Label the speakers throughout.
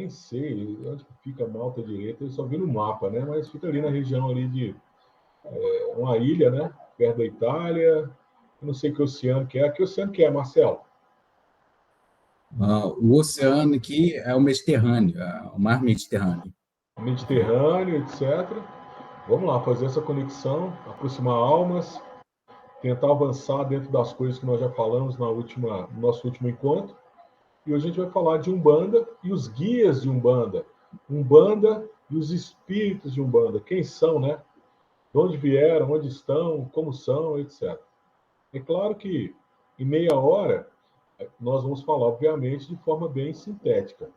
Speaker 1: nem sei onde fica Malta direito, eu só vi no mapa, né? Mas fica ali na região ali de uma ilha, né? Perto da Itália. Eu não sei que oceano que é. Que oceano que é, Marcelo?
Speaker 2: O oceano aqui é o Mediterrâneo, o mar Mediterrâneo.
Speaker 1: Mediterrâneo, etc. Vamos lá, fazer essa conexão, aproximar almas, tentar avançar dentro das coisas que nós já falamos no nosso último encontro. E hoje a gente vai falar de Umbanda e os guias de Umbanda. Umbanda e os espíritos de Umbanda. Quem são, né? De onde vieram, onde estão, como são, etc. É claro que em meia hora nós vamos falar, obviamente, de forma bem sintética.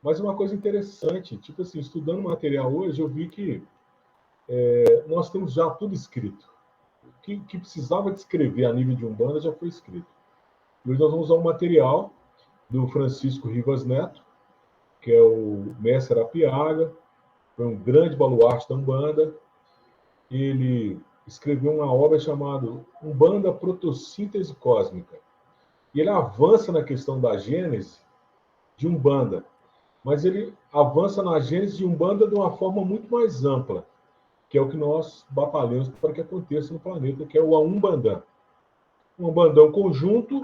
Speaker 1: Mas uma coisa interessante, tipo assim, estudando material hoje, eu vi que nós temos já tudo escrito. O que precisava de escrever a nível de Umbanda já foi escrito. E hoje nós vamos usar um material do Francisco Rivas Neto, que é o mestre Arapiaga, foi um grande baluarte da Umbanda. Ele escreveu uma obra chamada Umbanda Protossíntese Cósmica. E ele avança na questão da gênese de Umbanda, mas ele avança na gênese de Umbanda de uma forma muito mais ampla, que é o que nós batalhamos para que aconteça no planeta, que é o Umbandã. Um Umbandão conjunto,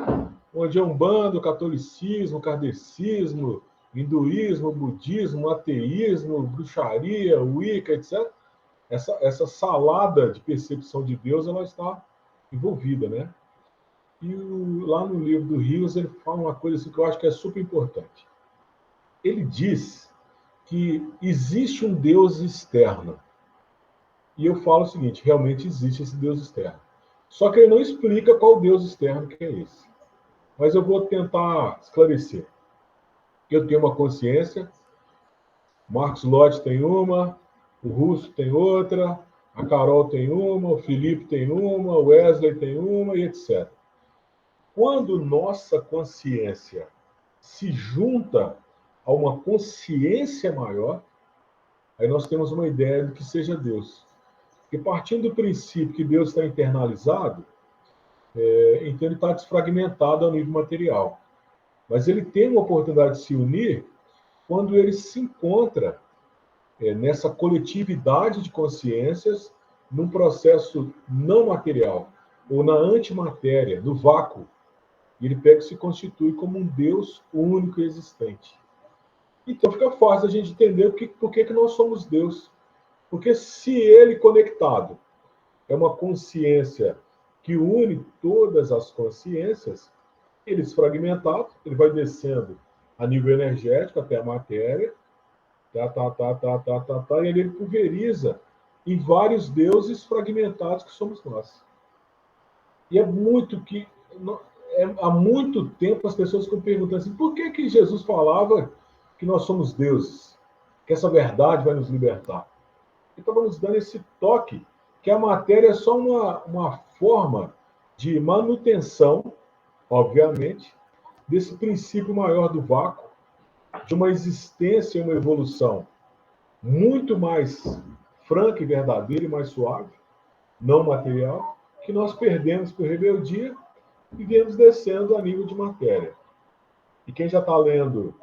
Speaker 1: onde é Umbanda, o catolicismo, o kardecismo, hinduísmo, budismo, ateísmo, bruxaria, wicca, etc. Essa salada de percepção de Deus, ela está envolvida, né? E lá no livro do Rios, ele fala uma coisa assim que eu acho que é super importante. Ele diz que existe um Deus externo. E eu falo o seguinte, realmente existe esse Deus externo. Só que ele não explica qual Deus externo que é esse. Mas eu vou tentar esclarecer. Eu tenho uma consciência, Marcos Lott tem uma, o Russo tem outra, a Carol tem uma, o Felipe tem uma, o Wesley tem uma, e etc. Quando nossa consciência se junta a uma consciência maior, aí nós temos uma ideia do que seja Deus. Porque partindo do princípio que Deus está internalizado, então ele está desfragmentado ao nível material. Mas ele tem uma oportunidade de se unir quando ele se encontra nessa coletividade de consciências, num processo não material, ou na antimatéria, no vácuo. E ele pega e se constitui como um Deus único e existente. Então fica fácil a gente entender por que nós somos Deus. Porque se ele conectado é uma consciência que une todas as consciências, ele desfragmentado, ele vai descendo a nível energético até a matéria, e ele pulveriza em vários deuses fragmentados que somos nós. E é muito que há muito tempo as pessoas ficam perguntando assim, por que Jesus falava que nós somos deuses? Que essa verdade vai nos libertar. Então vamos dando esse toque que a matéria é só uma forma de manutenção, obviamente, desse princípio maior do vácuo, de uma existência e uma evolução muito mais franca e verdadeira e mais suave, não material, que nós perdemos por rebeldia e viemos descendo a nível de matéria. E quem já está lendo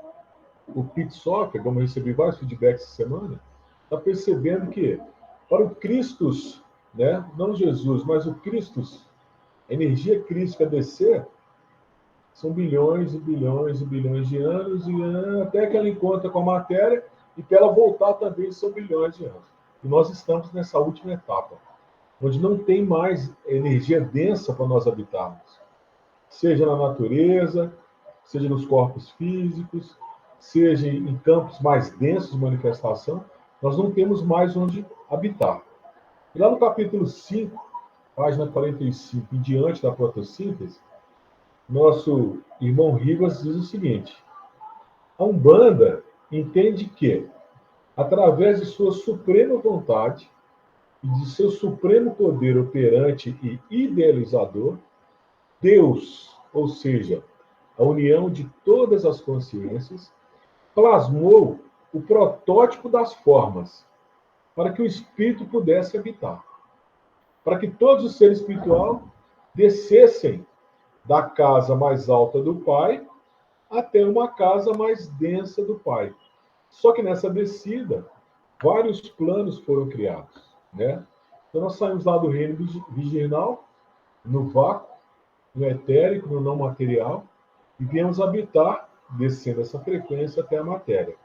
Speaker 1: o Pete Software, como eu recebi vários feedbacks essa semana, está percebendo que para o Christus, né, não Jesus, mas o Christus, a energia crística descer, são bilhões e bilhões e bilhões de anos, e até que ela encontra com a matéria, e para ela voltar também são bilhões de anos. E nós estamos nessa última etapa, onde não tem mais energia densa para nós habitarmos. Seja na natureza, seja nos corpos físicos, seja em campos mais densos de manifestação, nós não temos mais onde habitar. E lá no capítulo 5, página 45, em diante da fotossíntese, nosso irmão Rivas diz o seguinte: a Umbanda entende que, através de sua suprema vontade e de seu supremo poder operante e idealizador, Deus, ou seja, a união de todas as consciências, plasmou o protótipo das formas para que o espírito pudesse habitar. Para que todos os seres espirituais descessem da casa mais alta do Pai até uma casa mais densa do Pai. Só que nessa descida, vários planos foram criados, né? Então nós saímos lá do reino virginal, no vácuo, no etérico, no não material, e viemos habitar, descendo essa frequência até a matéria.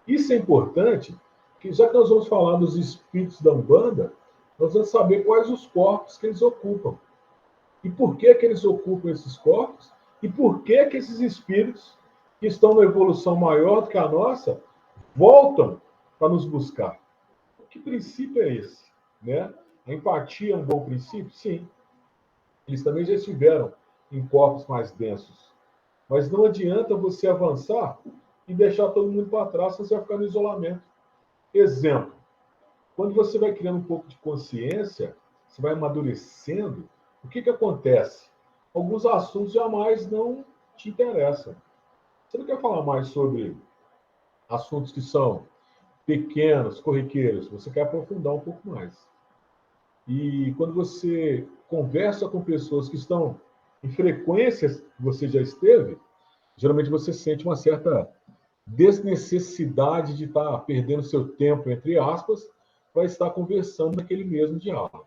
Speaker 1: Isso é importante, que já que nós vamos falar dos espíritos da Umbanda, nós vamos saber quais os corpos que eles ocupam. E por que eles ocupam esses corpos? E por que esses espíritos, que estão numa evolução maior do que a nossa, voltam para nos buscar? Que princípio é esse? Né? A empatia é um bom princípio? Sim. Eles também já estiveram em corpos mais densos. Mas não adianta você avançar e deixar todo mundo para trás, você vai ficar no isolamento. Exemplo, quando você vai criando um pouco de consciência, você vai amadurecendo, o que acontece? Alguns assuntos jamais não te interessam. Você não quer falar mais sobre assuntos que são pequenos, corriqueiros, você quer aprofundar um pouco mais. E quando você conversa com pessoas que estão em frequências que você já esteve, geralmente você sente uma certa desnecessidade de estar perdendo seu tempo, entre aspas, para estar conversando naquele mesmo diálogo.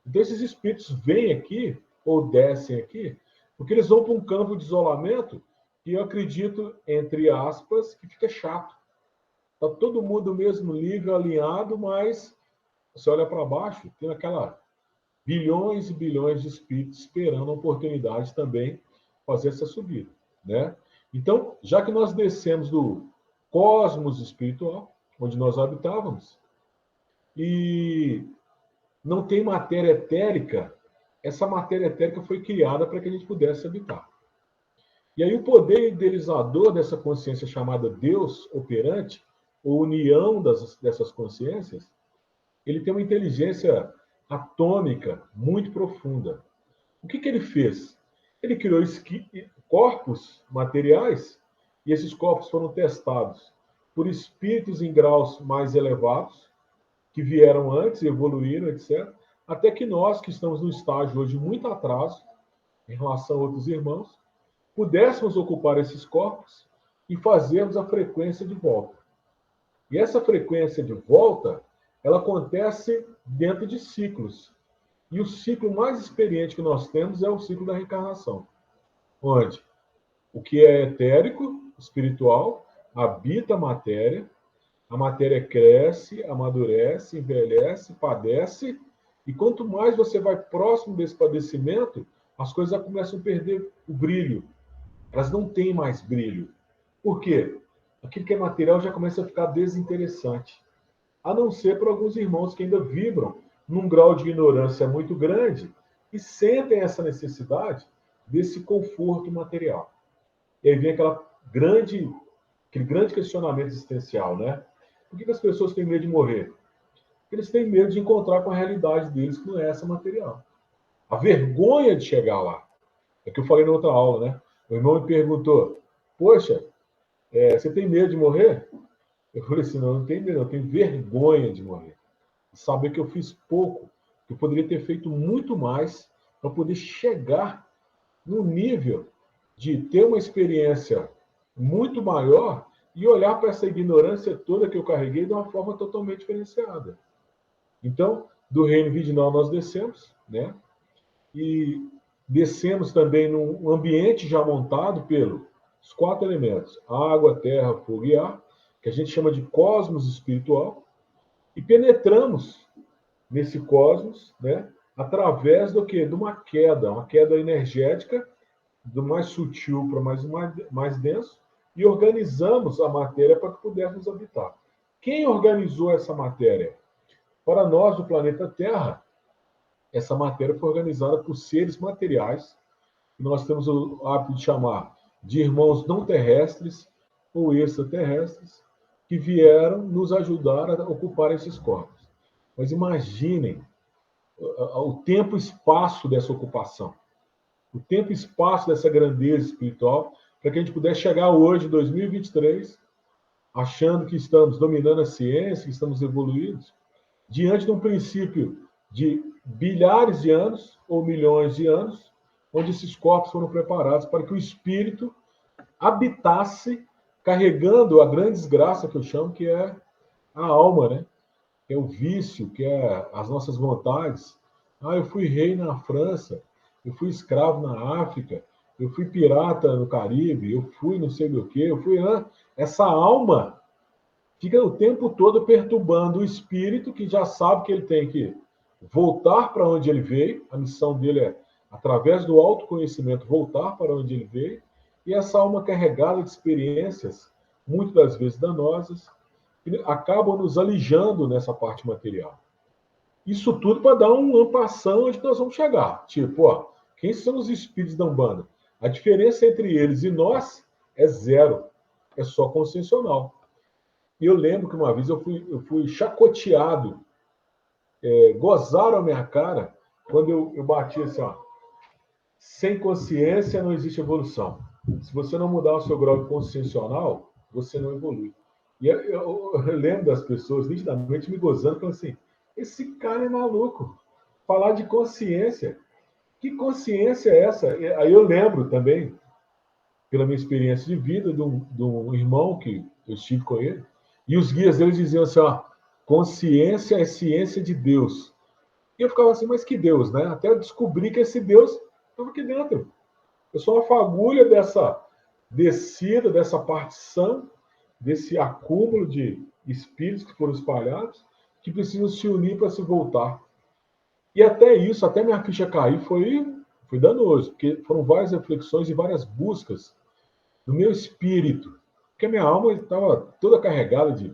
Speaker 1: Então, esses espíritos vêm aqui, ou descem aqui, porque eles vão para um campo de isolamento que eu acredito, entre aspas, que fica chato. Está todo mundo no mesmo nível, alinhado, mas você olha para baixo, tem aquela bilhões e bilhões de espíritos esperando a oportunidade também de fazer essa subida, né? Então, já que nós descemos do cosmos espiritual, onde nós habitávamos, e não tem matéria etérica, essa matéria etérica foi criada para que a gente pudesse habitar. E aí o poder idealizador dessa consciência chamada Deus operante, ou união dessas consciências, ele tem uma inteligência atômica muito profunda. O que ele fez? Ele criou corpos materiais, e esses corpos foram testados por espíritos em graus mais elevados, que vieram antes, evoluíram, etc., até que nós, que estamos no estágio hoje muito atraso, em relação a outros irmãos, pudéssemos ocupar esses corpos e fazermos a frequência de volta. E essa frequência de volta, ela acontece dentro de ciclos. E o ciclo mais experiente que nós temos é o ciclo da reencarnação, onde o que é etérico, espiritual, habita a matéria cresce, amadurece, envelhece, padece, e quanto mais você vai próximo desse padecimento, as coisas já começam a perder o brilho. Elas não têm mais brilho. Por quê? Aquilo que é material já começa a ficar desinteressante. A não ser para alguns irmãos que ainda vibram num grau de ignorância muito grande e sentem essa necessidade desse conforto material. E aí vem aquele grande questionamento existencial, né? Por que as pessoas têm medo de morrer? Porque eles têm medo de encontrar com a realidade deles, que não é essa material. A vergonha de chegar lá. É que eu falei na outra aula, né? O irmão me perguntou, poxa, você tem medo de morrer? Eu falei assim, não tenho medo, eu tenho vergonha de morrer. Saber que eu fiz pouco, que eu poderia ter feito muito mais para poder chegar no nível de ter uma experiência muito maior e olhar para essa ignorância toda que eu carreguei de uma forma totalmente diferenciada. Então, do reino virginal nós descemos, né? E descemos também num ambiente já montado pelos 4 elementos: água, terra, fogo e ar, que a gente chama de cosmos espiritual, e penetramos nesse cosmos, né? Através do quê? De uma queda energética, do mais sutil para mais denso, e organizamos a matéria para que pudéssemos habitar. Quem organizou essa matéria? Para nós, do planeta Terra, essa matéria foi organizada por seres materiais, que nós temos o hábito de chamar de irmãos não terrestres ou extraterrestres, que vieram nos ajudar a ocupar esses corpos. Mas imaginem o tempo e espaço dessa ocupação, o tempo e espaço dessa grandeza espiritual, para que a gente pudesse chegar hoje, em 2023, achando que estamos dominando a ciência, que estamos evoluídos, diante de um princípio de bilhares de anos ou milhões de anos, onde esses corpos foram preparados para que o espírito habitasse carregando a grande desgraça que eu chamo, que é a alma, né? Que é o vício, que é as nossas vontades. Ah, eu fui rei na França, eu fui escravo na África, eu fui pirata no Caribe, eu fui não sei do que, eu fui... Essa alma fica o tempo todo perturbando o espírito, que já sabe que ele tem que voltar para onde ele veio, a missão dele é, através do autoconhecimento, voltar para onde ele veio, e essa alma carregada de experiências, muitas das vezes danosas, que acabam nos alijando nessa parte material. Isso tudo para dar um ampassão onde nós vamos chegar. Tipo, ó, quem são os espíritos da Umbanda? A diferença entre eles e nós é zero. É só consciencial. E eu lembro que uma vez eu fui chacoteado, gozaram a minha cara quando eu bati assim, ó, sem consciência não existe evolução. Se você não mudar o seu grau consciencial, você não evolui. E eu lembro das pessoas nitidamente me gozando, falando assim, esse cara é maluco. Falar de consciência. Que consciência é essa? Aí eu lembro também, pela minha experiência de vida, de um irmão que eu estive com ele, e os guias deles diziam assim, ó, consciência é ciência de Deus. E eu ficava assim, mas que Deus, né? Até eu descobri que esse Deus estava aqui dentro. Eu sou uma fagulha dessa descida, dessa partição, desse acúmulo de espíritos que foram espalhados, que precisam se unir para se voltar. E até isso, até minha ficha cair, foi danoso, porque foram várias reflexões e várias buscas no meu espírito, porque a minha alma estava toda carregada de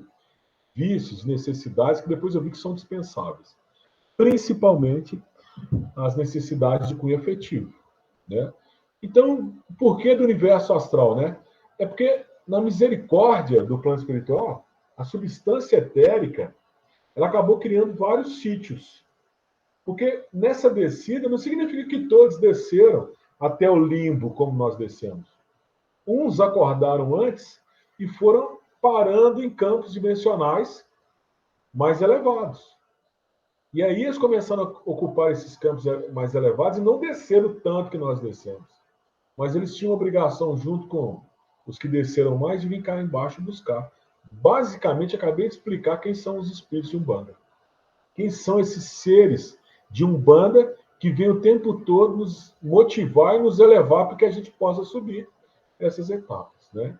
Speaker 1: vícios, necessidades, que depois eu vi que são dispensáveis. Principalmente as necessidades de cunho afetivo, né? Então, por que do universo astral, né? É porque na misericórdia do plano espiritual, a substância etérica, ela acabou criando vários sítios. Porque nessa descida não significa que todos desceram até o limbo como nós descemos. Uns acordaram antes e foram parando em campos dimensionais mais elevados. E aí eles começaram a ocupar esses campos mais elevados e não desceram tanto que nós descemos. Mas eles tinham obrigação, junto com os que desceram mais, de vir cá embaixo buscar. Basicamente, acabei de explicar quem são os espíritos de Umbanda. Quem são esses seres de Umbanda que vêm o tempo todo nos motivar e nos elevar para que a gente possa subir essas etapas, né?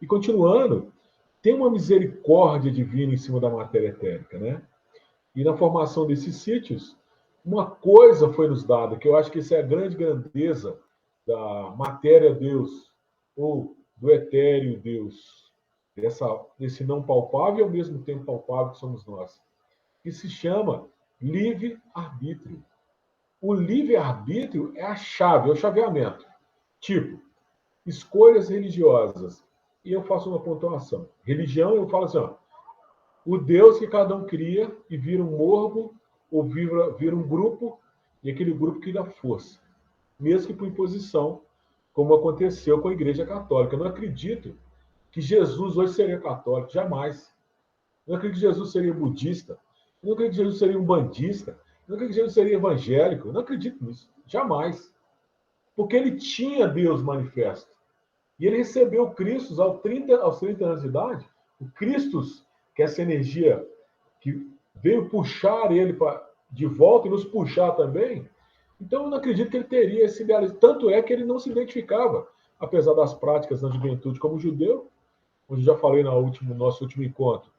Speaker 1: E continuando, tem uma misericórdia divina em cima da matéria etérica, né? E na formação desses sítios, uma coisa foi nos dada, que eu acho que isso é a grande grandeza da matéria Deus, ou do etéreo Deus, desse não palpável e ao mesmo tempo palpável que somos nós, que se chama livre-arbítrio. O livre-arbítrio é a chave, é o chaveamento. Tipo, escolhas religiosas. E eu faço uma pontuação. Religião, eu falo assim, ó, o Deus que cada um cria e vira um morbo ou vira um grupo, e aquele grupo que dá força. Mesmo que por imposição, como aconteceu com a Igreja Católica. Eu não acredito que Jesus hoje seria católico, jamais. Eu não acredito que Jesus seria budista. Eu não acredito que Jesus seria um bandista. Eu não acredito que Jesus seria evangélico. Eu não acredito nisso, jamais. Porque ele tinha Deus manifesto. E ele recebeu Cristo aos 30 anos de idade. O Cristo, que é essa energia que veio puxar ele de volta e nos puxar também. Então, eu não acredito que ele teria esse idealismo. Tanto é que ele não se identificava, apesar das práticas na juventude, como judeu, onde já falei no nosso último encontro,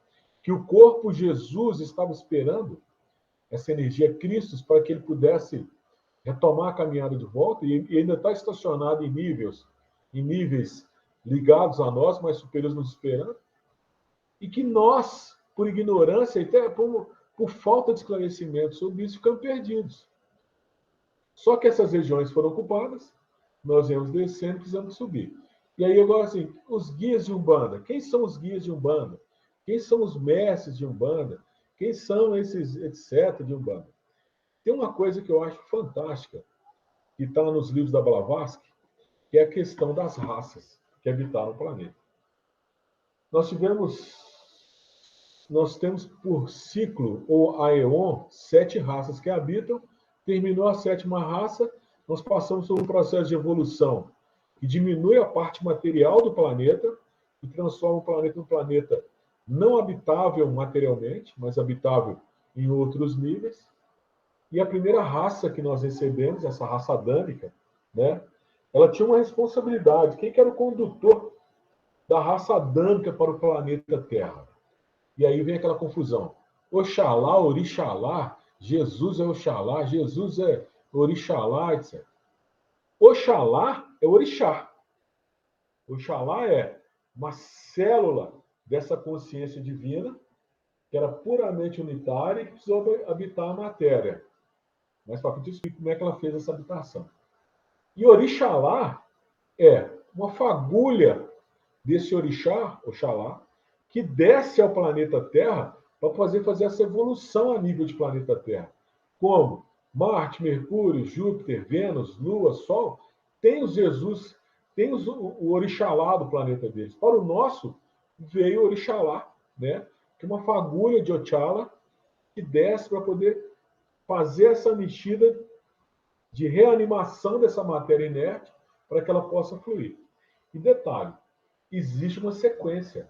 Speaker 1: que o corpo Jesus estava esperando essa energia Cristo para que ele pudesse retomar a caminhada de volta, e ainda está estacionado em níveis ligados a nós, mas superiores nos esperando, e que nós, por ignorância, até por falta de esclarecimento sobre isso, ficamos perdidos. Só que essas regiões foram ocupadas, nós viemos descendo, precisamos subir. E aí agora, assim, os guias de Umbanda. Quem são os guias de Umbanda? Quem são os mestres de Umbanda? Quem são esses etc. de Umbanda? Tem uma coisa que eu acho fantástica, que está nos livros da Blavatsky, que é a questão das raças que habitaram o planeta. Nós temos por ciclo, ou aeon, 7 raças que habitam. Terminou a 7ª raça, nós passamos por um processo de evolução que diminui a parte material do planeta e transforma o planeta num planeta não habitável materialmente, mas habitável em outros níveis. E a primeira raça que nós recebemos, essa raça adâmica, né, ela tinha uma responsabilidade. Quem que era o condutor da raça adâmica para o planeta Terra? E aí vem aquela confusão. Oxalá, Orixalá, Jesus é Oxalá, Jesus é Orixalá, etc. Oxalá é Orixá. Oxalá é uma célula dessa consciência divina, que era puramente unitária e que precisou habitar a matéria. Mas para que eu explique como é que ela fez essa habitação. E Orixalá é uma fagulha desse orixá, Oxalá, que desce ao planeta Terra para fazer essa evolução a nível de planeta Terra. Como Marte, Mercúrio, Júpiter, Vênus, Lua, Sol, tem os Jesus, tem o orixalá do planeta deles. Para o nosso, veio o orixalá, né? Que é uma fagulha de Ochala que desce para poder fazer essa mexida de reanimação dessa matéria inerte para que ela possa fluir. E detalhe, existe uma sequência,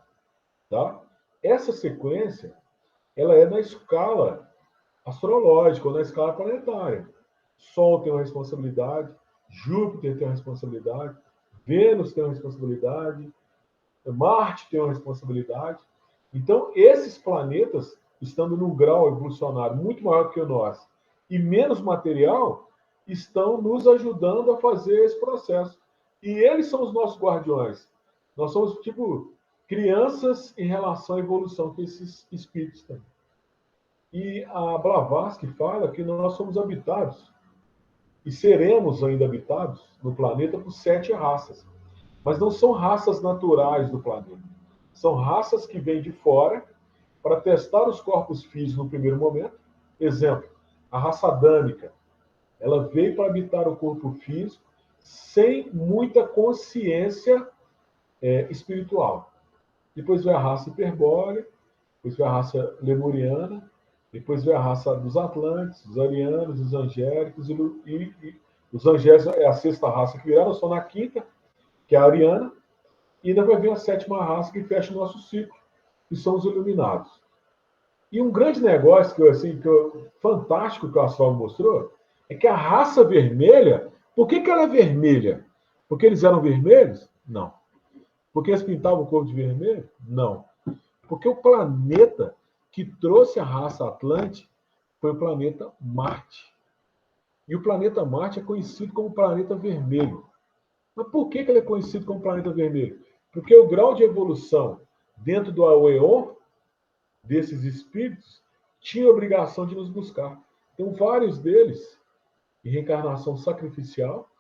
Speaker 1: tá? Essa sequência, ela é na escala astrológica, ou na escala planetária. Sol tem uma responsabilidade, Júpiter tem uma responsabilidade, Vênus tem uma responsabilidade, Marte tem uma responsabilidade. Então, esses planetas, estando num grau evolucionário muito maior que o nosso e menos material, estão nos ajudando a fazer esse processo. E eles são os nossos guardiões. Nós somos, tipo, crianças em relação à evolução que esses espíritos têm. E a Blavatsky fala que nós somos habitados e seremos ainda habitados no planeta por 7 raças. Mas não são raças naturais do planeta. São raças que vêm de fora para testar os corpos físicos no primeiro momento. Exemplo, a raça adâmica. Ela veio para habitar o corpo físico sem muita consciência espiritual. Depois veio a raça hiperbórea, depois veio a raça lemuriana, depois veio a raça dos Atlantes, dos Arianos, dos Angélicos, e os Angélicos é a 6ª raça que viraram, só na 5ª, que é a Ariana, e ainda vai vir a 7ª raça que fecha o nosso ciclo, que são os Iluminados. E um grande negócio fantástico que o Astral mostrou é que a raça vermelha, por que ela é vermelha? Porque eles eram vermelhos? Não. Porque eles pintavam o corpo de vermelho? Não. Porque o planeta que trouxe a raça Atlante foi o planeta Marte. E o planeta Marte é conhecido como planeta vermelho. Mas por que ele é conhecido como planeta vermelho? Porque o grau de evolução dentro do Aeon desses espíritos tinha a obrigação de nos buscar. Então, vários deles, em reencarnação sacrificial,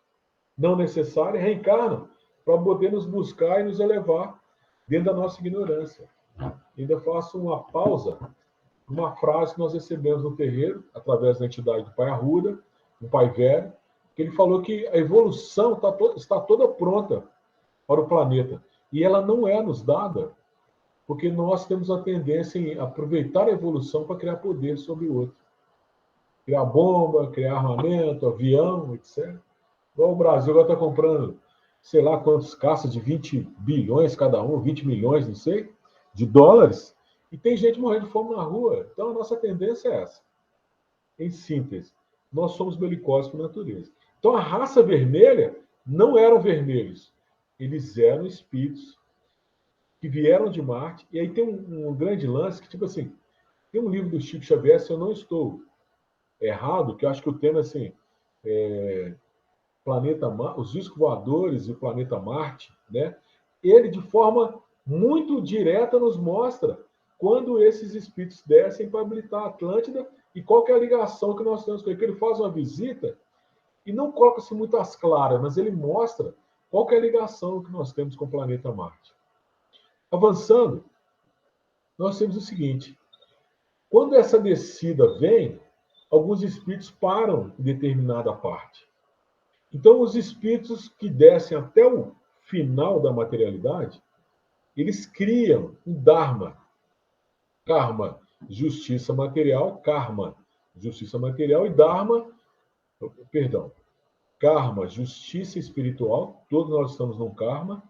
Speaker 1: não necessária, reencarnam para poder nos buscar e nos elevar dentro da nossa ignorância. Ainda faço uma pausa, uma frase que nós recebemos no terreiro, através da entidade do Pai Arruda, do Pai Velho, que ele falou que a evolução está toda pronta para o planeta. E ela não é nos dada, porque nós temos a tendência em aproveitar a evolução para criar poder sobre o outro. Criar bomba, criar armamento, avião, etc. Igual o Brasil agora está comprando, sei lá quantos caças de 20 bilhões cada um, 20 milhões, não sei, de dólares, e tem gente morrendo de fome na rua. Então a nossa tendência é essa. Em síntese, nós somos belicosos por natureza. Então a raça vermelha não eram vermelhos, eles eram espíritos que vieram de Marte. E aí tem um grande lance que, tipo assim, tem um livro do Chico Xavier, se eu não estou errado, que eu acho que o tema é assim, planeta os discos voadores e o planeta Marte, né? Ele, de forma muito direta, nos mostra quando esses espíritos descem para habilitar a Atlântida e qual que é a ligação que nós temos com ele. Ele faz uma visita e não coloca-se muito às claras, mas ele mostra qual que é a ligação que nós temos com o planeta Marte. Avançando, nós temos o seguinte: quando essa descida vem, alguns espíritos param em determinada parte. Então, os espíritos que descem até o final da materialidade, eles criam um Dharma. Karma, justiça material, Karma, justiça material, e Dharma, perdão, Karma, justiça espiritual, todos nós estamos no Karma,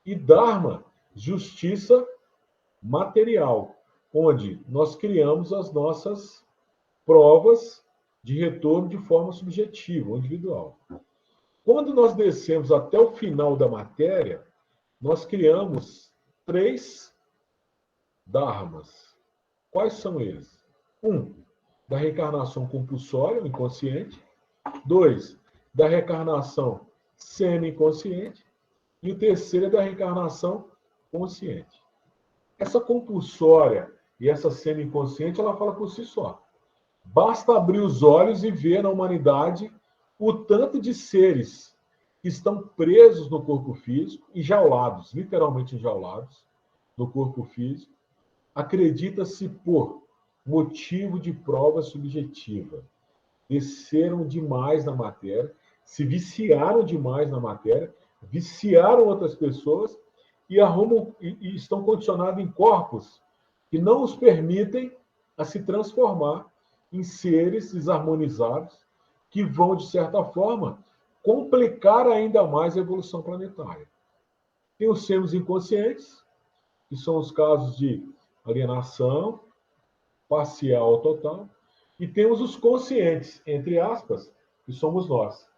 Speaker 1: e Dharma justiça material, onde nós criamos as nossas provas de retorno de forma subjetiva ou individual. Quando nós descemos até o final da matéria, nós criamos 3 dharmas. Quais são eles? 1, da reencarnação compulsória, o inconsciente. 2, da reencarnação semi-inconsciente. E o terceiro é da reencarnação consciente. Essa compulsória e essa semi-inconsciente, ela fala por si só. Basta abrir os olhos e ver na humanidade o tanto de seres que estão presos no corpo físico, enjaulados, literalmente enjaulados, no corpo físico, acredita-se por motivo de prova subjetiva. Desceram demais na matéria, se viciaram demais na matéria, viciaram outras pessoas e estão condicionados em corpos que não os permitem a se transformar em seres desarmonizados que vão, de certa forma, complicar ainda mais a evolução planetária. Tem os seres inconscientes, que são os casos de alienação parcial ou total, e temos os conscientes, entre aspas, que somos nós.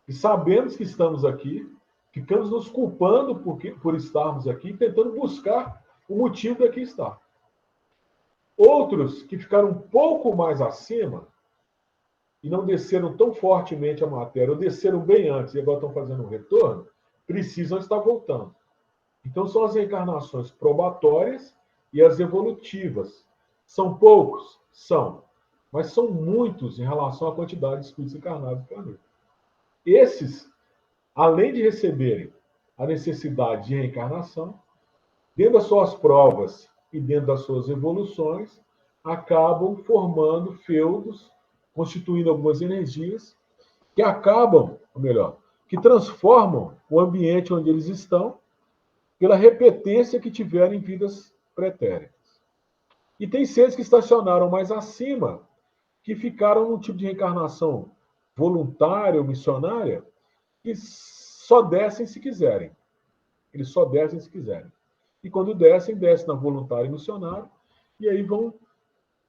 Speaker 1: E sabemos que estamos aqui, ficamos nos culpando por estarmos aqui, tentando buscar o motivo daqui estar. Outros que ficaram um pouco mais acima e não desceram tão fortemente a matéria, ou desceram bem antes e agora estão fazendo um retorno, precisam estar voltando. Então, são as reencarnações probatórias e as evolutivas. São poucos? São. Mas são muitos em relação à quantidade de espíritos encarnados no planeta. Esses, além de receberem a necessidade de reencarnação, dentro das suas provas e dentro das suas evoluções, acabam formando feudos, constituindo algumas energias que acabam, ou melhor, que transformam o ambiente onde eles estão pela repetência que tiveram em vidas pretéritas. E tem seres que estacionaram mais acima, que ficaram num tipo de reencarnação voluntária ou missionária, que só descem se quiserem. Eles só descem se quiserem. E quando descem na voluntária e missionária, e aí vão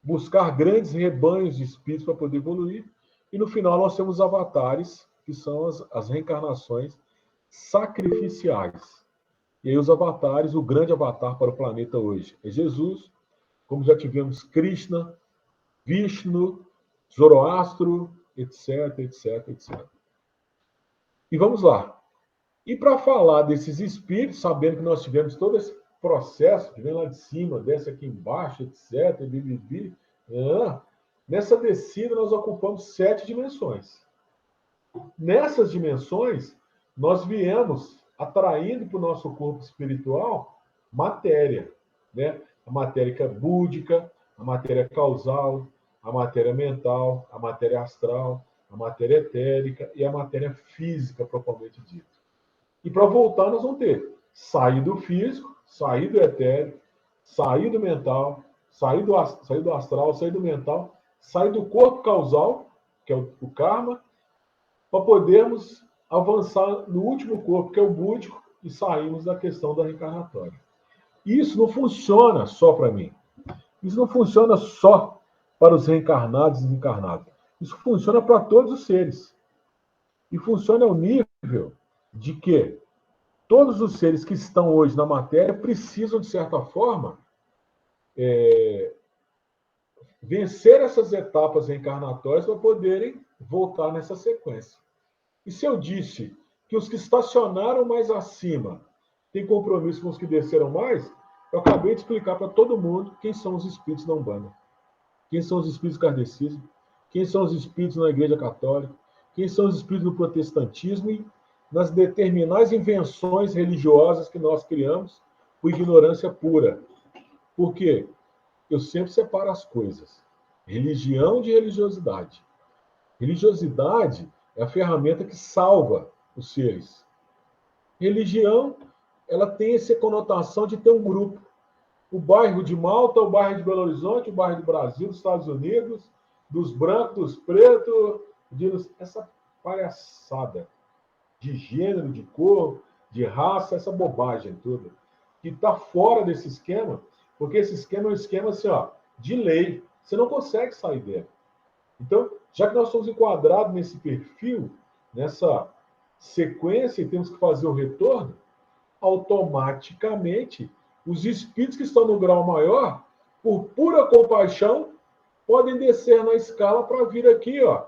Speaker 1: buscar grandes rebanhos de espíritos para poder evoluir. E no final nós temos avatares, que são as reencarnações sacrificiais. E aí os avatares, o grande avatar para o planeta hoje é Jesus, como já tivemos Krishna, Vishnu, Zoroastro, etc, etc, etc. E vamos lá. E para falar desses espíritos, sabendo que nós tivemos todo esse processo, que vem lá de cima, desce aqui embaixo, etc, nessa descida nós ocupamos 7 dimensões. Nessas dimensões, nós viemos atraindo para o nosso corpo espiritual matéria, né? A matéria búdica, a matéria causal, a matéria mental, a matéria astral, a matéria etérica e a matéria física, propriamente dita. E para voltar, nós vamos ter sair do físico, sair do etérico, sair do mental, sair do astral, sair do mental, sair do corpo causal, que é o karma, para podermos avançar no último corpo, que é o búdico, e sairmos da questão da reencarnatória. Isso não funciona só para mim. Isso não funciona só para os reencarnados e desencarnados. Isso funciona para todos os seres. E funciona ao nível de que todos os seres que estão hoje na matéria precisam, de certa forma, vencer essas etapas reencarnatórias para poderem voltar nessa sequência. E se eu disse que os que estacionaram mais acima têm compromisso com os que desceram mais, eu acabei de explicar para todo mundo quem são os espíritos da Umbanda, quem são os espíritos kardecismo, quem são os espíritos na Igreja Católica, quem são os espíritos do protestantismo e nas determinadas invenções religiosas que nós criamos por ignorância pura. Por quê? Eu sempre separo as coisas. Religião de religiosidade. Religiosidade é a ferramenta que salva os seres. Religião, ela tem essa conotação de ter um grupo. O bairro de Malta, o bairro de Belo Horizonte, o bairro do Brasil, dos Estados Unidos, dos brancos, dos pretos, essa palhaçada de gênero, de cor, de raça, essa bobagem toda, que está fora desse esquema, porque esse esquema é um esquema assim, ó, de lei. Você não consegue sair dele. Então, já que nós somos enquadrados nesse perfil, nessa sequência e temos que fazer o retorno, automaticamente os espíritos que estão no grau maior, por pura compaixão, podem descer na escala para vir aqui, ó,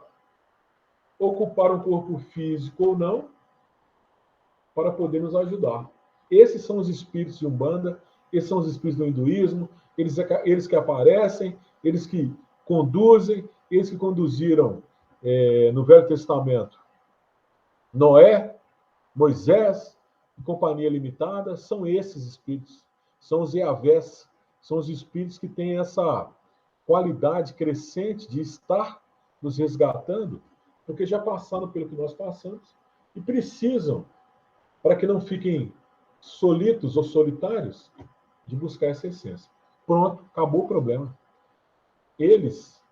Speaker 1: ocupar um corpo físico ou não, para poder nos ajudar. Esses são os espíritos de Umbanda, esses são os espíritos do hinduísmo, eles que aparecem, eles que conduzem, eles que conduziram no Velho Testamento Noé, Moisés e Companhia Limitada, são esses espíritos, são os Eavés, são os espíritos que têm essa qualidade crescente de estar nos resgatando, porque já passaram pelo que nós passamos e precisam, para que não fiquem solitos ou solitários, de buscar essa essência. Pronto, acabou o problema. Eles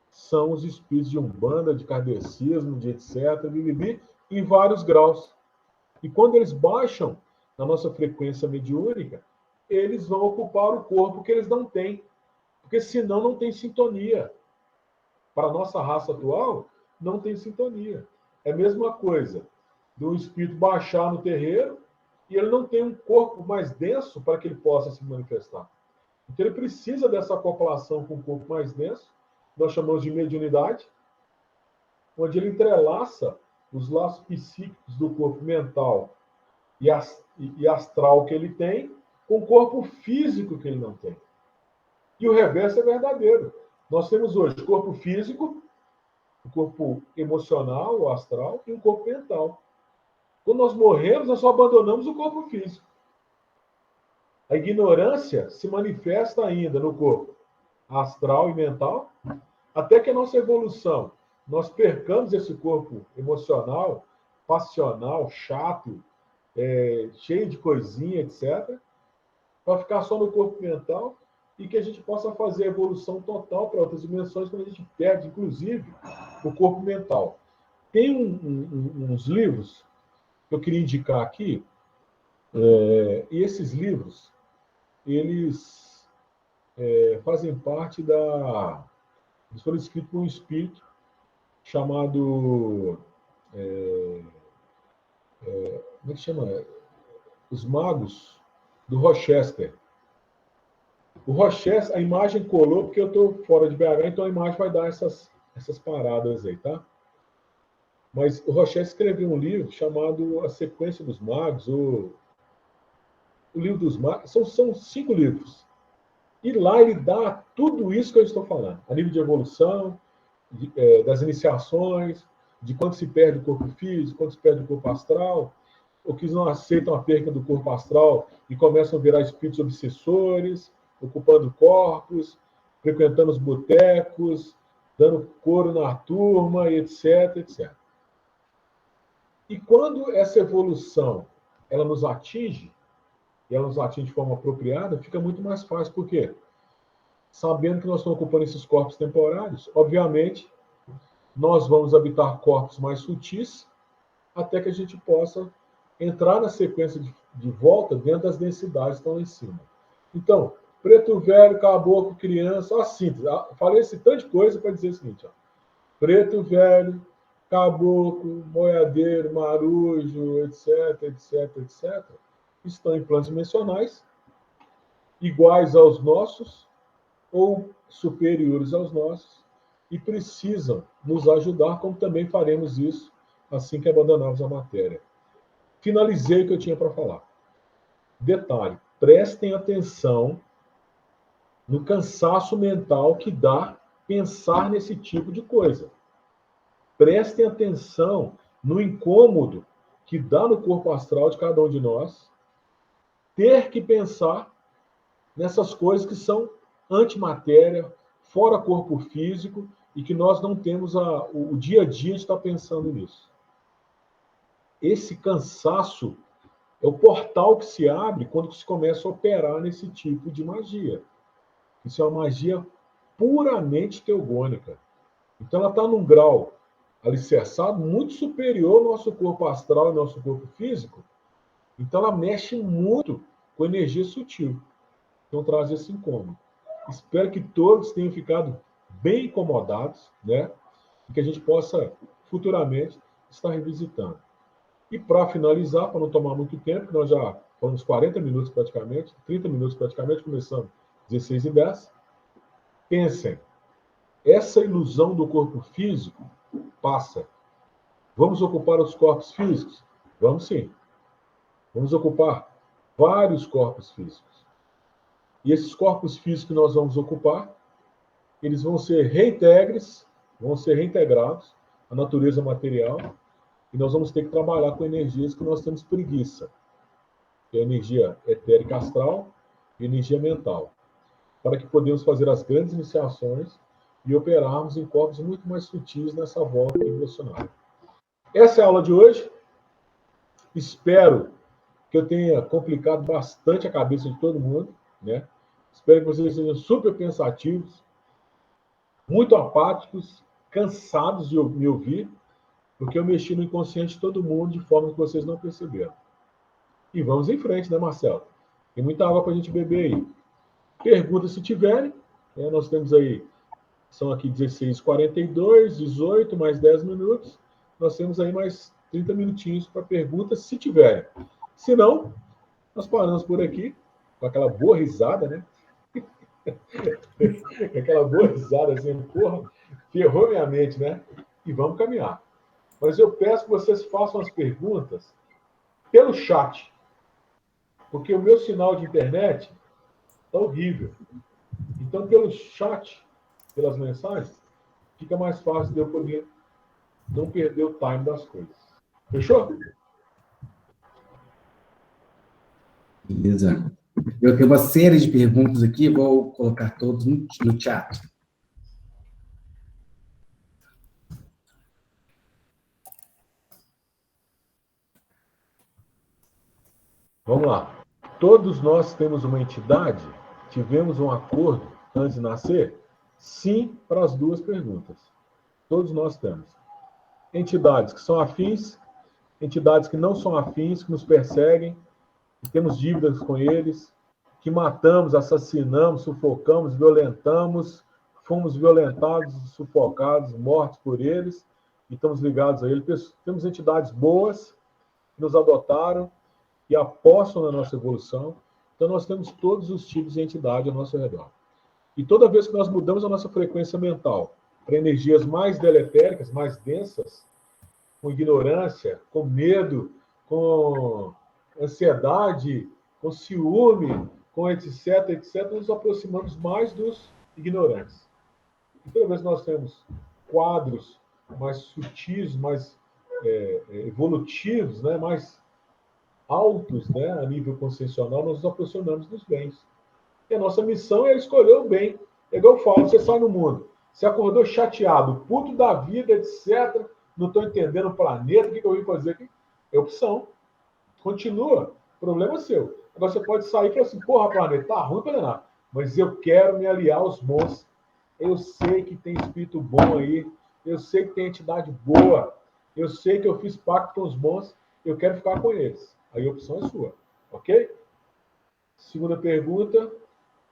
Speaker 1: são os espíritos de Umbanda, de kardecismo, de etc., em vários graus. E quando eles baixam na nossa frequência mediúnica, eles vão ocupar o corpo que eles não têm. Porque senão não tem sintonia. Para a nossa raça atual, não tem sintonia. É a mesma coisa do espírito baixar no terreiro e ele não tem um corpo mais denso para que ele possa se manifestar. Então ele precisa dessa acoplação com o corpo mais denso, nós chamamos de mediunidade, onde ele entrelaça os laços psíquicos do corpo mental e astral que ele tem com o corpo físico que ele não tem. E o reverso é verdadeiro. Nós temos hoje corpo físico, o corpo emocional, o astral, e um corpo mental. Quando nós morremos, nós só abandonamos o corpo físico. A ignorância se manifesta ainda no corpo astral e mental, até que a nossa evolução, nós percamos esse corpo emocional, passional, chato, cheio de coisinha, etc., para ficar só no corpo mental e que a gente possa fazer a evolução total para outras dimensões, quando a gente perde, inclusive, o corpo mental. Tem uns livros que eu queria indicar aqui, e esses livros, eles fazem parte da... Eles foram escritos por um espírito chamado... como é que chama? Os Magos do Rochester. O Rochester, a imagem colou, porque eu estou fora de BH, então a imagem vai dar essas paradas aí, tá? Mas o Rochester escreveu um livro chamado A Sequência dos Magos, o livro dos Magos. São 5 livros. E lá ele dá tudo isso que eu estou falando, a nível de evolução, das iniciações, de quando se perde o corpo físico, quando se perde o corpo astral, ou que não aceitam a perda do corpo astral e começam a virar espíritos obsessores, ocupando corpos, frequentando os botecos, dando couro na turma, etc, etc. E quando essa evolução ela nos atinge, e ela nos atinge de forma apropriada, fica muito mais fácil. Por quê? Sabendo que nós estamos ocupando esses corpos temporários, obviamente, nós vamos habitar corpos mais sutis, até que a gente possa entrar na sequência de volta dentro das densidades que estão lá em cima. Então, preto velho, caboclo, criança, a síntese. Falei esse tanto de coisa para dizer o seguinte, ó. Preto velho, caboclo, boiadeiro, marujo, etc, etc, etc, estão em planos dimensionais, iguais aos nossos ou superiores aos nossos, e precisam nos ajudar, como também faremos isso assim que abandonarmos a matéria. Finalizei o que eu tinha para falar. Detalhe, prestem atenção no cansaço mental que dá pensar nesse tipo de coisa. Prestem atenção no incômodo que dá no corpo astral de cada um de nós ter que pensar nessas coisas que são antimatéria, fora corpo físico, e que nós não temos o dia a dia de estar pensando nisso. Esse cansaço é o portal que se abre quando se começa a operar nesse tipo de magia. Isso é uma magia puramente teogônica. Então ela está num grau alicerçado muito superior ao nosso corpo astral e ao nosso corpo físico. Então ela mexe muito com energia sutil. Então, traz esse incômodo. Espero que todos tenham ficado bem incomodados, né? E que a gente possa, futuramente, estar revisitando. E para finalizar, para não tomar muito tempo, nós já falamos 40 minutos praticamente, 30 minutos praticamente, começamos 16h10. Pensem, essa ilusão do corpo físico passa. Vamos ocupar os corpos físicos? Vamos sim. Vamos ocupar vários corpos físicos. E esses corpos físicos que nós vamos ocupar, eles vão ser reintegres, vão ser reintegrados à natureza material, e nós vamos ter que trabalhar com energias que nós temos preguiça, que é a energia etérica astral e energia mental, para que podemos fazer as grandes iniciações e operarmos em corpos muito mais sutis nessa volta evolucionária. Essa é a aula de hoje. Espero que eu tenha complicado bastante a cabeça de todo mundo, né? Espero que vocês sejam super pensativos, muito apáticos, cansados de me ouvir, porque eu mexi no inconsciente de todo mundo de forma que vocês não perceberam. E vamos em frente, né, Marcelo? Tem muita água para a gente beber aí. Perguntas se tiverem. Né? Nós temos aí, são aqui 16h42, 18 mais 10 minutos. Nós temos aí mais 30 minutinhos para perguntas, se tiverem. Se não, nós paramos por aqui, com aquela boa risada, né? Aquela boa risada assim, porra, ferrou minha mente, né? E vamos caminhar. Mas eu peço que vocês façam as perguntas pelo chat, porque o meu sinal de internet está horrível. Então, pelo chat, pelas mensagens, fica mais fácil de eu poder não perder o time das coisas. Fechou?
Speaker 2: Beleza. Eu tenho uma série de perguntas aqui, vou colocar todos no chat.
Speaker 1: Vamos lá. Todos nós temos uma entidade? Tivemos um acordo antes de nascer? Sim, para as duas perguntas. Todos nós temos. Entidades que são afins, entidades que não são afins, que nos perseguem, que temos dívidas com eles, que matamos, assassinamos, sufocamos, violentamos, fomos violentados, sufocados, mortos por eles, e estamos ligados a eles. Temos entidades boas que nos adotaram e apostam na nossa evolução. Então, nós temos todos os tipos de entidade ao nosso redor. E toda vez que nós mudamos a nossa frequência mental para energias mais deletéricas, mais densas, com ignorância, com medo, com ansiedade, com ciúme, com etc., etc., nos aproximamos mais dos ignorantes. E toda vez que nós temos quadros mais sutis, mais evolutivos, né, mais altos, né, a nível consciencial, nós nos aproximamos dos bens. E a nossa missão é escolher o bem. É igual eu falo, você sai no mundo, você acordou chateado, puto da vida, etc., não estou entendendo o planeta, o que eu vim fazer aqui? É opção. Continua. Problema seu. Agora você pode sair e falar assim, porra, planeta, tá ruim para nada. Mas eu quero me aliar aos bons. Eu sei que tem espírito bom aí. Eu sei que tem entidade boa. Eu sei que eu fiz pacto com os bons. Eu quero ficar com eles. Aí a opção é sua. Ok? Segunda pergunta.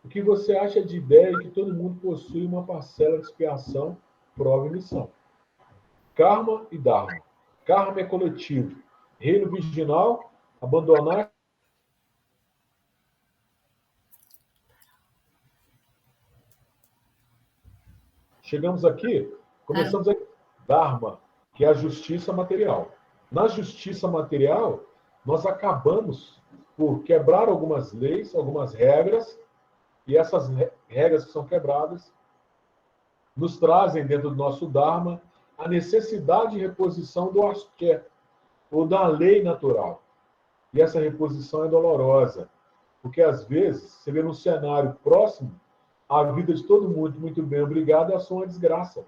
Speaker 1: O que você acha de ideia de que todo mundo possui uma parcela de expiação, prova e missão? Karma e Dharma. Karma é coletivo. Reino virginal, abandonar. Chegamos aqui, começamos aqui. Dharma, que é a justiça material. Na justiça material, nós acabamos por quebrar algumas leis, algumas regras, e essas regras que são quebradas nos trazem dentro do nosso Dharma a necessidade de reposição do axé, ou da lei natural. E essa reposição é dolorosa, porque às vezes você vê num cenário próximo, a vida de todo mundo, muito bem, obrigado, é só uma desgraça.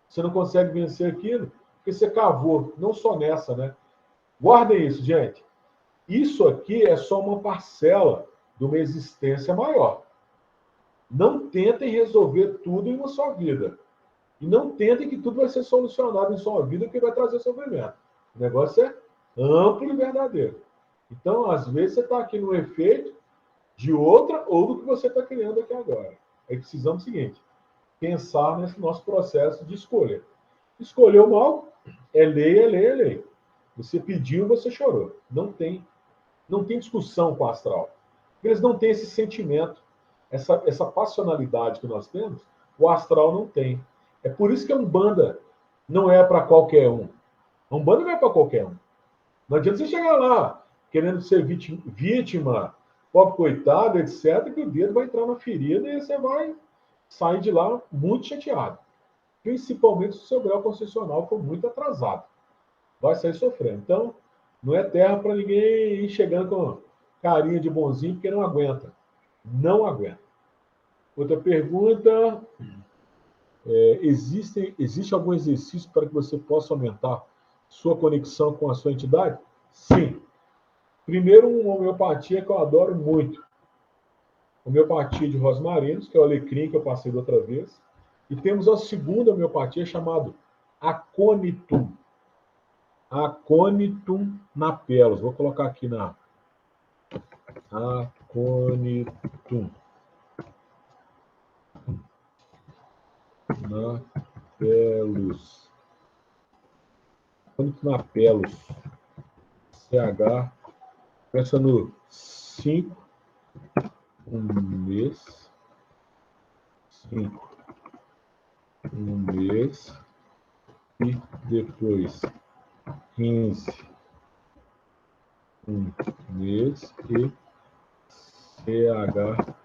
Speaker 1: Você não consegue vencer aquilo, porque você cavou, não só nessa, né? Guardem isso, gente. Isso aqui é só uma parcela de uma existência maior. Não tentem resolver tudo em uma só vida. E não tentem que tudo vai ser solucionado em só uma vida, que vai trazer sofrimento. O negócio é amplo e verdadeiro. Então, às vezes, você está aqui no efeito, de outra ou do que você está criando aqui agora. Aí precisamos do seguinte, pensar nesse nosso processo de escolha. Escolheu mal, é lei, é lei, é lei. Você pediu, você chorou. Não tem discussão com o astral. Eles não têm esse sentimento, essa passionalidade que nós temos, o astral não tem. É por isso que a Umbanda não é para qualquer um. A Umbanda não é para qualquer um. Não adianta você chegar lá querendo ser vítima, pobre coitado, etc., que o dedo vai entrar na ferida e você vai sair de lá muito chateado. Principalmente se o seu grau concessional for muito atrasado. Vai sair sofrendo. Então, não é terra para ninguém ir chegando com carinha de bonzinho, porque não aguenta. Não aguenta. Outra pergunta. Existe algum exercício para que você possa aumentar sua conexão com a sua entidade? Sim. Primeiro, uma homeopatia que eu adoro muito. Homeopatia de rosmarinos, que é o alecrim que eu passei da outra vez. E temos a segunda homeopatia chamada Aconitum. Aconitum napelos. Vou colocar aqui na Aconitum napelos. Aconitum napelos. CH. Começa no 5, um mês. 5, um mês. E depois 15, um mês. E CH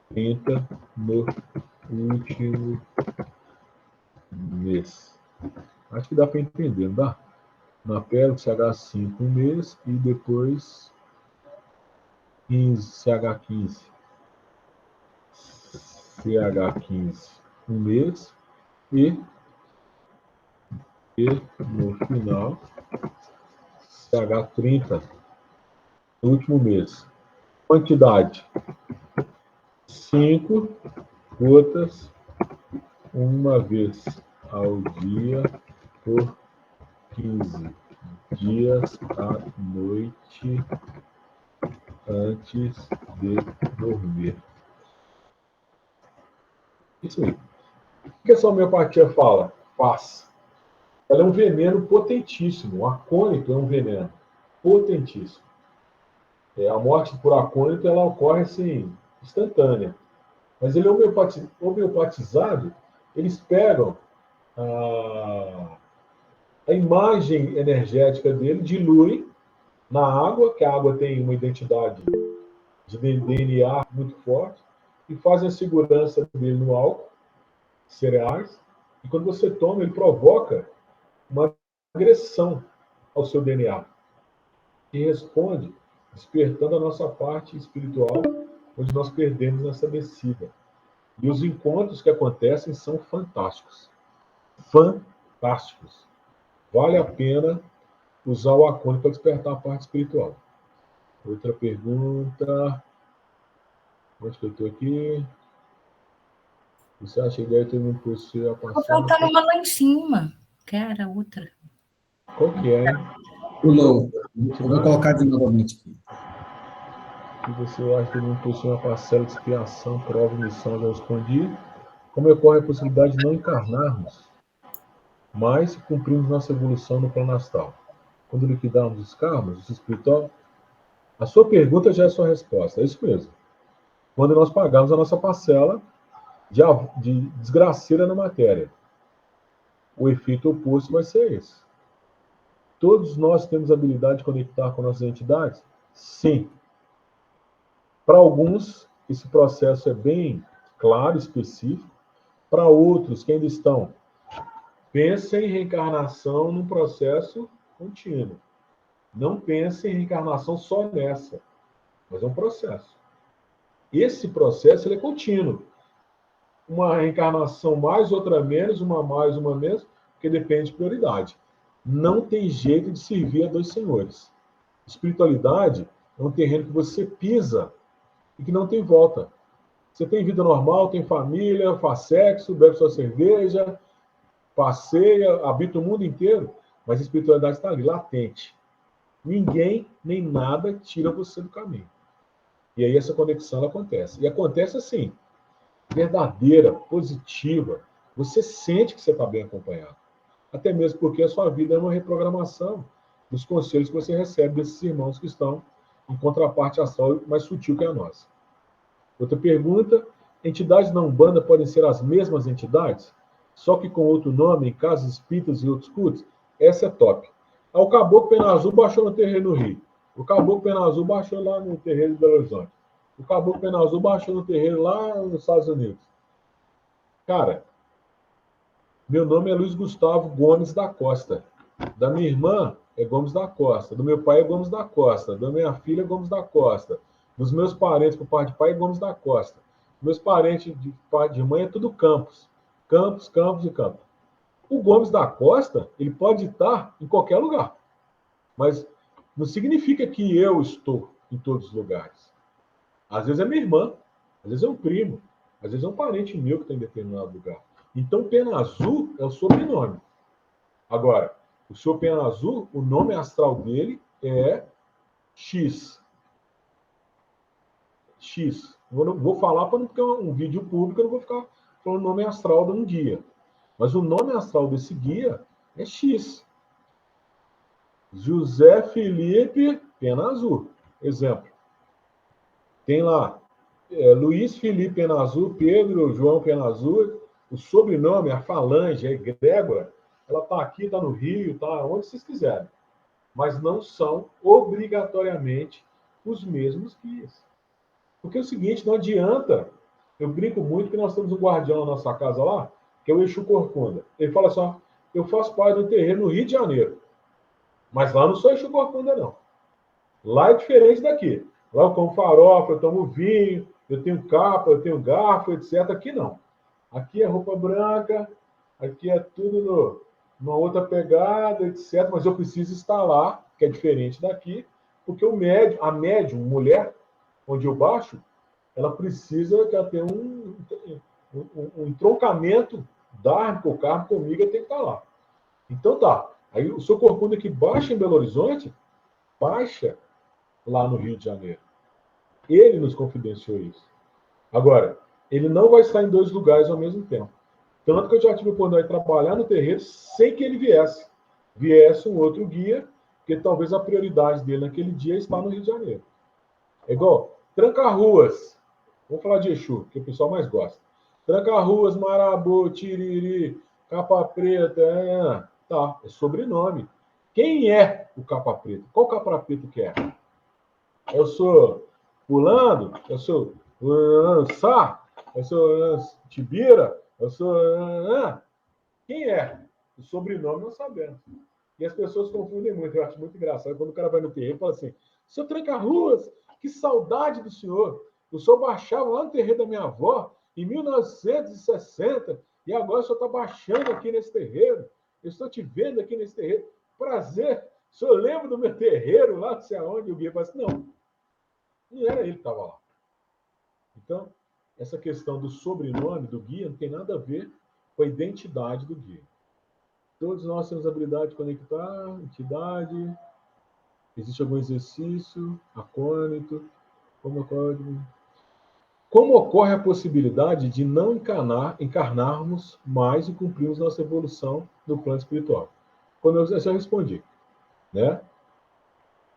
Speaker 1: 30 no último mês. Acho que dá para entender, não dá? Na pele, CH5 um mês e depois 15, CH15. CH15 um mês e no final CH30 no último mês. Quantidade: 5 gotas uma vez ao dia por 15 dias à noite antes de dormir. Isso aí. O que essa homeopatia fala? Faz. Ela é um veneno potentíssimo. O acônito é um veneno potentíssimo. A morte por acônito ela ocorre assim, instantânea. Mas ele é homeopatizado, eles pegam a imagem energética dele, diluem na água, que a água tem uma identidade de DNA muito forte, e fazem a segurança dele no álcool, cereais, e quando você toma, ele provoca uma agressão ao seu DNA, que responde despertando a nossa parte espiritual, onde nós perdemos nessa descida. E os encontros que acontecem são fantásticos. Fantásticos. Vale a pena usar o acônito para despertar a parte espiritual. Outra pergunta. Onde que eu estou aqui? Você acha que deve ter um possui a
Speaker 3: Vou faltar uma lá em cima, que era outra.
Speaker 1: Qual que é, hein?
Speaker 2: Pulou. Vou colocar de novamente aqui.
Speaker 1: Que você acha que não possui uma parcela de expiação, prova, missão já respondi. Como ocorre a possibilidade de não encarnarmos, mas cumprimos nossa evolução no plano astral? Quando liquidarmos os karmas, o espiritual. A sua pergunta já é a sua resposta, é isso mesmo. Quando nós pagarmos a nossa parcela de desgraceira na matéria. O efeito oposto vai ser esse. Todos nós temos a habilidade de conectar com nossas entidades? Sim. Para alguns, esse processo é bem claro, específico. Para outros que ainda estão, pensem em reencarnação num processo contínuo. Não pensem em reencarnação só nessa, mas é um processo. Esse processo ele é contínuo. Uma reencarnação mais, outra menos, uma mais, uma menos, porque depende de prioridade. Não tem jeito de servir a dois senhores. Espiritualidade é um terreno que você pisa e que não tem volta. Você tem vida normal, tem família, faz sexo, bebe sua cerveja, passeia, habita o mundo inteiro, mas a espiritualidade está ali, latente. Ninguém, nem nada, tira você do caminho. E aí essa conexão ela acontece. E acontece assim, verdadeira, positiva. Você sente que você está bem acompanhado. Até mesmo porque a sua vida é uma reprogramação dos conselhos que você recebe desses irmãos que estão em contraparte astral mais sutil que a nossa. Outra pergunta, entidades na Umbanda podem ser as mesmas entidades, só que com outro nome, em casas espíritas e outros cultos? Essa é top. O Caboclo Pena Azul baixou no terreiro no Rio. O Caboclo Pena Azul baixou lá no terreiro de Belo Horizonte. O Caboclo Pena Azul baixou no terreiro lá nos Estados Unidos. Cara, meu nome é Luiz Gustavo Gomes da Costa. Da minha irmã é Gomes da Costa. Do meu pai é Gomes da Costa. Da minha filha é Gomes da Costa. Dos meus parentes, por parte de pai, é Gomes da Costa. Meus parentes de pai de mãe é tudo Campos. Campos, Campos e Campos. O Gomes da Costa, ele pode estar em qualquer lugar. Mas não significa que eu estou em todos os lugares. Às vezes é minha irmã, às vezes é um primo, às vezes é um parente meu que está em determinado lugar. Então, Pena Azul é o sobrenome. Agora, o seu Pena Azul, o nome astral dele é X. X. Vou falar para não ficar um vídeo público, eu não vou ficar falando o nome astral de um guia. Mas o nome astral desse guia é X. José Felipe Pena Azul. Exemplo. Tem lá Luiz Felipe Pena Azul, Pedro João Pena Azul. O sobrenome, a falange, a egrégora, ela está aqui, está no Rio, está onde vocês quiserem. Mas não são obrigatoriamente os mesmos guias. Porque é o seguinte, não adianta. Eu brinco muito que nós temos um guardião na nossa casa lá, que é o Exu Corcunda. Ele fala assim, ó, eu faço parte do terreiro no Rio de Janeiro. Mas lá não sou Exu Corcunda, não. Lá é diferente daqui. Lá eu como farofa, eu tomo vinho, eu tenho capa, eu tenho garfo, etc. Aqui não. Aqui é roupa branca, aqui é tudo numa outra pegada, etc. Mas eu preciso estar lá, que é diferente daqui, porque a médium, mulher, onde eu baixo, ela precisa que ela tenha um entroncamento dármico ou kármico comigo, eu tenho que estar lá. Então tá. Aí o seu corcunda que baixa em Belo Horizonte, baixa lá no Rio de Janeiro. Ele nos confidenciou isso. Agora, ele não vai estar em dois lugares ao mesmo tempo. Tanto que eu já tive a oportunidade de trabalhar no terreiro sem que ele viesse. Viesse um outro guia, porque talvez a prioridade dele naquele dia está no Rio de Janeiro. É igual, Tranca-Ruas. Vamos falar de Exu, que o pessoal mais gosta. Tranca-Ruas, Marabô, Tiriri, Capa Preta. Tá, é sobrenome. Quem é o Capa Preta? Qual Capa Preta que é? Eu sou Fulano? Eu sou Sá? Eu sou Tibira? Eu sou... Quem é? O sobrenome nós sabemos. E as pessoas confundem muito. Eu acho muito engraçado. Quando o cara vai no terreiro e fala assim, seu Tranca-Ruas, que saudade do senhor. O senhor baixava lá no terreiro da minha avó em 1960 e agora o senhor está baixando aqui nesse terreiro. Eu estou te vendo aqui nesse terreiro. Prazer. O senhor lembra do meu terreiro lá, não sei aonde? O guia fala assim, não era ele que estava lá. Então, essa questão do sobrenome do guia não tem nada a ver com a identidade do guia. Todos nós temos a habilidade de conectar, entidade. Existe algum exercício, acônito, como ocorre a possibilidade de não encarnarmos mais e cumprirmos nossa evolução no plano espiritual? Quando eu já respondi, né?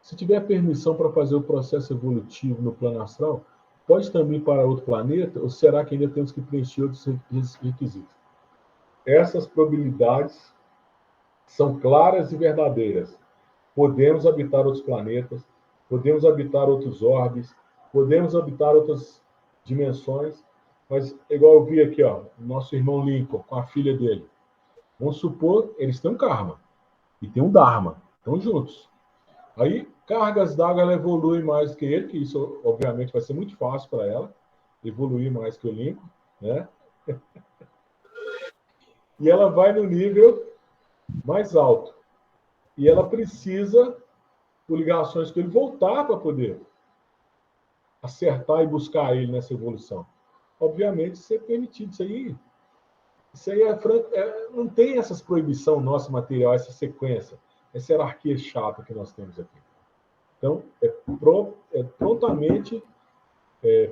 Speaker 1: Se tiver permissão para fazer o processo evolutivo no plano astral, pode também ir para outro planeta, ou será que ainda temos que preencher outros requisitos? Essas probabilidades são claras e verdadeiras. Podemos habitar outros planetas, podemos habitar outros orbes, podemos habitar outras dimensões, mas igual eu vi aqui, ó, o nosso irmão Lincoln com a filha dele. Vamos supor, eles têm um karma e tem um dharma, estão juntos. Aí, cargas d'água, ela evolui mais que ele, que isso, obviamente, vai ser muito fácil para ela, evoluir mais que o Lincoln, né? E ela vai no nível mais alto. E ela precisa, por ligações com ele, voltar para poder acertar e buscar ele nessa evolução. Obviamente, isso é permitido. Isso aí não tem essas proibição nossa material, essa sequência, essa hierarquia chata que nós temos aqui. Então, é prontamente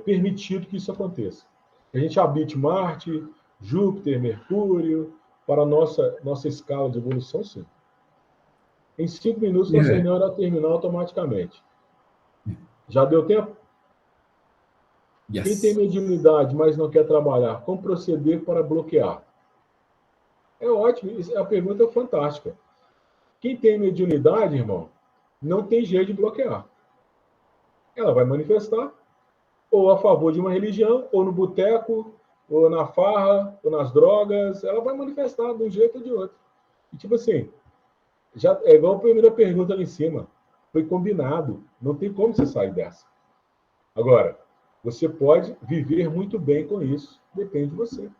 Speaker 1: permitido que isso aconteça. A gente habite Marte, Júpiter, Mercúrio, para a nossa escala de evolução, sim. Em 5 minutos, nossa reunião irá terminar automaticamente. Já deu tempo?
Speaker 2: Yes.
Speaker 1: Quem tem mediunidade, mas não quer trabalhar, como proceder para bloquear? É ótimo, a pergunta é fantástica. Quem tem mediunidade, irmão, não tem jeito de bloquear. Ela vai manifestar ou a favor de uma religião, ou no boteco, ou na farra, ou nas drogas. Ela vai manifestar de um jeito ou de outro. E tipo assim, já é igual a primeira pergunta ali em cima. Foi combinado. Não tem como você sair dessa. Agora, você pode viver muito bem com isso. Depende de você.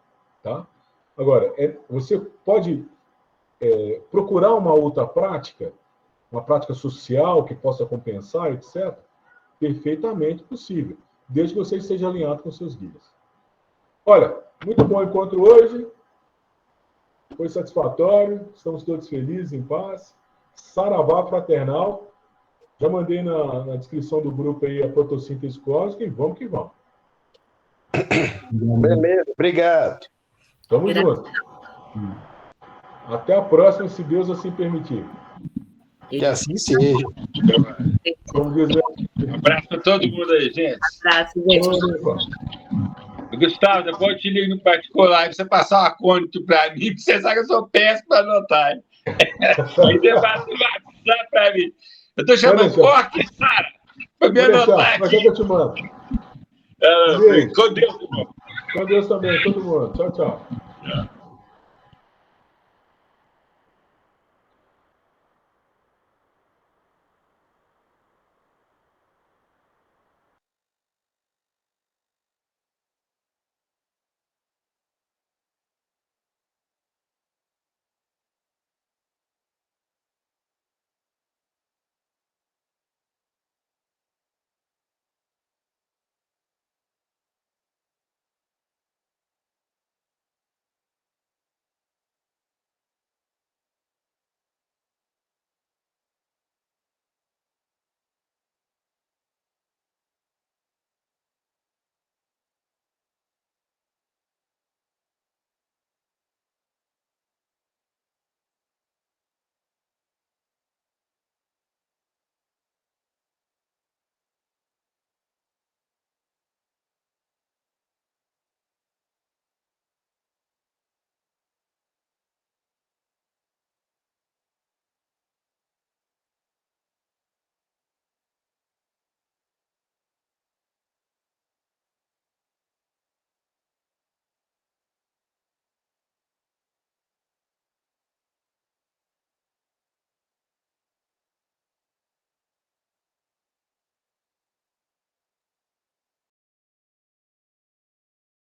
Speaker 1: Tá? Agora, você pode procurar uma outra prática, uma prática social que possa compensar, etc. Perfeitamente possível, desde que você esteja alinhado com seus guias. Olha, muito bom encontro hoje. Foi satisfatório. Estamos todos felizes, em paz. Saravá fraternal. Já mandei na descrição do grupo aí a fotossíntese cósmica e vamos que vamos.
Speaker 4: Beleza, obrigado.
Speaker 1: Tamo junto. Até a próxima, se Deus assim permitir.
Speaker 4: Que assim seja.
Speaker 1: Como dizer...
Speaker 5: Um abraço para todo mundo aí, gente.
Speaker 3: Abraço, gente.
Speaker 5: Gustavo, depois eu te ligo no particular e você passar um acônito para mim, porque você sabe que eu sou péssimo para anotar. Aí você passa o WhatsApp para mim. Eu estou chamando forte, Sara, para me anotar
Speaker 1: Mas
Speaker 5: aqui.
Speaker 1: eu te mando.
Speaker 5: Com Deus, irmão.
Speaker 1: Com Deus também, todo mundo. Tchau, tchau.